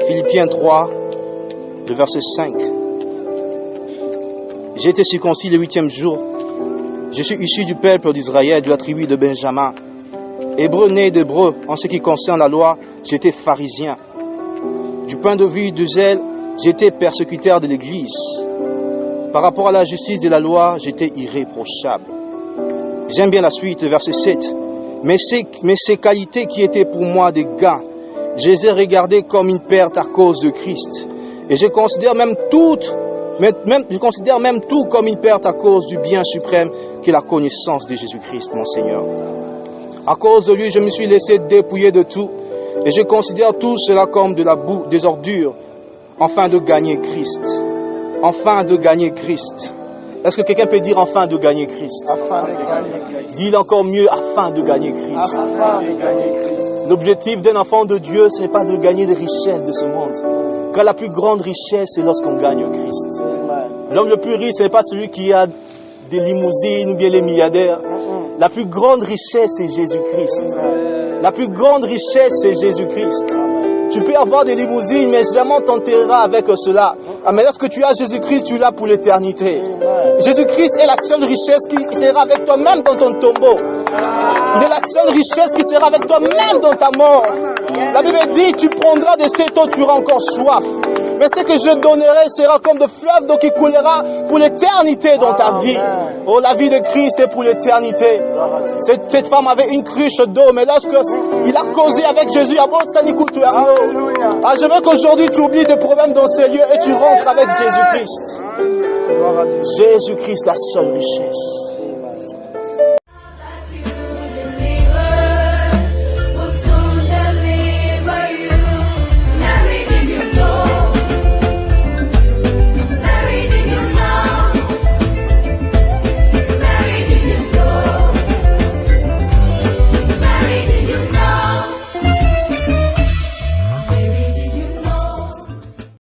Philippiens 3, le verset 5. J'ai été circoncis le 8e jour. Je suis issu du peuple d'Israël, de la tribu de Benjamin. Hébreu né d'Hébreu, en ce qui concerne la loi, j'étais pharisien. Du point de vue de zèle, j'étais persécuteur de l'Église. Par rapport à la justice de la loi, j'étais irréprochable. J'aime bien la suite, le verset 7. Mais ces qualités qui étaient pour moi des gains, je les ai regardées comme une perte à cause de Christ. Et je considère même tout comme une perte à cause du bien suprême qui est la connaissance de Jésus-Christ, mon Seigneur. À cause de lui, je me suis laissé dépouiller de tout. Et je considère tout cela comme de la boue, des ordures, afin de gagner Christ. Afin de gagner Christ. Est-ce que quelqu'un peut dire afin de gagner Christ? Afin de gagner Christ. Dis-le encore mieux, afin de gagner Christ. Afin de gagner Christ. L'objectif d'un enfant de Dieu, ce n'est pas de gagner des richesses de ce monde. Car la plus grande richesse, c'est lorsqu'on gagne Christ. L'homme le plus riche, ce n'est pas celui qui a des limousines ou bien les milliardaires. La plus grande richesse, c'est Jésus-Christ. La plus grande richesse, c'est Jésus-Christ. Tu peux avoir des limousines, mais jamais on t'enterrera avec cela. Mais lorsque tu as Jésus-Christ, tu l'as pour l'éternité. Jésus-Christ est la seule richesse qui sera avec toi même dans ton tombeau. Il est la seule richesse qui sera avec toi même dans ta mort. La Bible dit, tu prendras de cette eau, tu auras encore soif. Mais ce que je donnerai sera comme de fleuves d'eau qui coulera pour l'éternité dans ta vie. Oh, la vie de Christ est pour l'éternité. Cette femme avait une cruche d'eau, mais lorsqu'il a causé avec Jésus, je veux qu'aujourd'hui tu oublies des problèmes dans ces lieux et tu rentres avec Jésus-Christ. Jésus-Christ, la seule richesse.